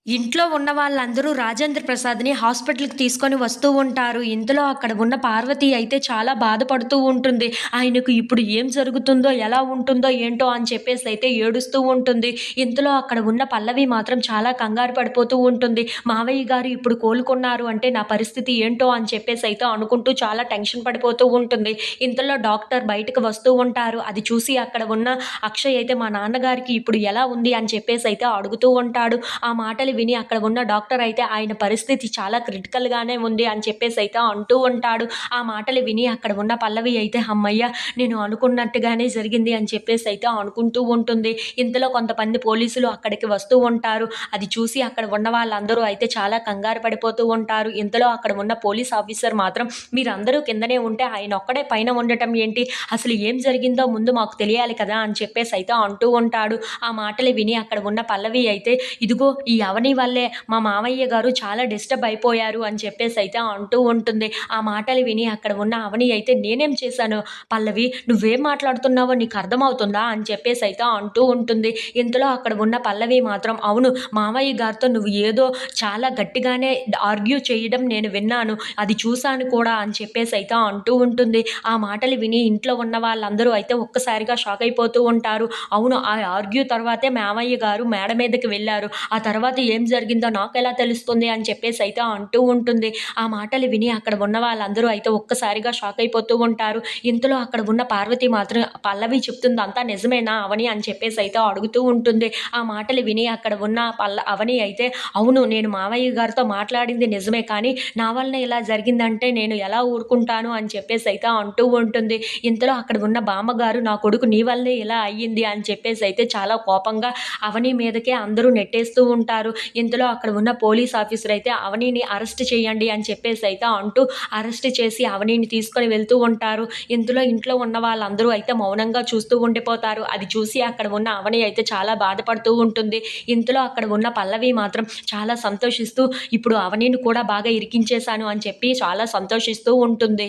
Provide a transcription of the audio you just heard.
ఇంట్లో ఉన్న వాళ్ళందరూ రాజేంద్ర ప్రసాద్‌ని హాస్పిటల్‌కి తీసుకొని వస్తూ ఉంటారు. ఇంతలో అక్కడ ఉన్న పార్వతి అయితే చాలా బాధపడుతూ ఉంటుంది. ఆయనకు ఇప్పుడు ఏం జరుగుతుందో, ఎలా ఉంటుందో ఏంటో అని చెప్పేసైతే ఏడుస్తూ ఉంటుంది. ఇంతలో అక్కడ ఉన్న పల్లవి మాత్రం చాలా కంగారు పడిపోతూ ఉంటుంది. మావయ్య గారు ఇప్పుడు కోలుకున్నారు అంటే నా పరిస్థితి ఏంటో అని చెప్పేసైతే అనుకుంటూ చాలా టెన్షన్ పడిపోతూ ఉంటుంది. ఇంతలో డాక్టర్ బయటకు వస్తూ ఉంటారు. అది చూసి అక్కడ ఉన్న అక్షయ్ అయితే మా నాన్నగారికి ఇప్పుడు ఎలా ఉంది అని చెప్పేసైతే అడుగుతూ ఉంటాడు. ఆ మాటలు విని అక్కడ ఉన్న డాక్టర్ అయితే ఆయన పరిస్థితి చాలా క్రిటికల్‌గానే ఉంది అని చెప్పేసైతే అంటూ ఉంటాడు. ఆ మాటలు విని అక్కడ ఉన్న పల్లవి అయితే హమ్మయ్య! నేను అనుకున్నట్టుగానే జరిగింది అని చెప్పేసైతే అనుకుంటూ ఉంటుంది. ఇంతలో కొంతమంది పోలీసులు అక్కడికి వస్తూ ఉంటారు. అది చూసి అక్కడ ఉన్న వాళ్ళందరూ అయితే చాలా కంగారు పడిపోతూ ఉంటారు. ఇంతలో అక్కడ ఉన్న పోలీస్ ఆఫీసర్ మాత్రం మీరందరూ కిందనే ఉంటే ఆయనొక్కడే పైన ఉండటం ఏంటి? అసలు ఏం జరిగిందో ముందు మాకు తెలియాలి కదా! అని చెప్పేసైతే అంటూ ఉంటాడు. ఆ మాటలు విని అక్కడ ఉన్న పల్లవి అయితే ఇదిగో ఈ అవని వల్లే మా మామయ్య గారు చాలా డిస్టర్బ్ అయిపోయారు అని చెప్పేసైతే అంటూ ఉంటుంది. ఆ మాటలు విని అక్కడ ఉన్న అవని అయితే నేనేం చేశాను పల్లవి నువ్వేం మాట్లాడుతున్నావో నీకు అర్థమవుతుందా? అని చెప్పేసైతే అంటూ ఉంటుంది. ఇంతలో అక్కడ ఉన్న పల్లవి మాత్రం అవును మామయ్య గారితో నువ్వు ఏదో చాలా గట్టిగానే ఆర్గ్యూ చేయడం నేను విన్నాను. అది చూసాను కూడా అని చెప్పేసైతే అంటూ ఉంటుంది. ఆ మాటలు విని ఇంట్లో ఉన్న వాళ్ళందరూ అయితే ఒక్కసారిగా షాక్ అయిపోతూ ఉంటారు. అవును ఆ ఆర్గ్యూ తర్వాతే మామయ్య గారు మేడ మీదకి వెళ్లారు. ఆ తర్వాత ఏం జరిగిందో నాకెలా తెలుస్తుంది అని చెప్పేసైతే అంటూ ఉంటుంది. ఆ మాటలు విని అక్కడ ఉన్న వాళ్ళందరూ అయితే ఒక్కసారిగా షాక్ అయిపోతూ ఉంటారు. ఇంతలో అక్కడ ఉన్న పార్వతి మాత్రం పల్లవి చెప్తుందంతా నిజమేనా అవని అని చెప్పేసైతే అడుగుతూ ఉంటుంది. ఆ మాటలు విని అక్కడ ఉన్న అవని అయితే అవును నేను మామయ్య గారితో మాట్లాడింది నిజమే కానీ నా వలన ఇలా జరిగిందంటే నేను ఎలా ఊరుకుంటాను అని చెప్పేసైతే అంటూ ఉంటుంది. ఇంతలో అక్కడ ఉన్న బామ్మగారు నా కొడుకు నీ వల్లే ఇలా అయ్యింది అని చెప్పేసైతే చాలా కోపంగా అవని మీదకే అందరూ నెట్టేస్తూ ఉంటారు. ఇంతలో అక్కడ ఉన్న పోలీస్ ఆఫీసర్ అయితే అవనిని అరెస్ట్ చేయండి అని చెప్పేసైతే అంటూ అరెస్ట్ చేసి అవనిని తీసుకొని వెళ్తూ ఉంటారు. ఇంతలో ఇంట్లో ఉన్న వాళ్ళందరూ అయితే మౌనంగా చూస్తూ ఉండిపోతారు. అది చూసి అక్కడ ఉన్న అవని అయితే చాలా బాధపడుతూ ఉంటుంది. ఇంతలో అక్కడ ఉన్న పల్లవి మాత్రం చాలా సంతోషిస్తూ ఇప్పుడు అవనిని కూడా బాగా ఇరికించేశాను అని చెప్పి చాలా సంతోషిస్తూ ఉంటుంది.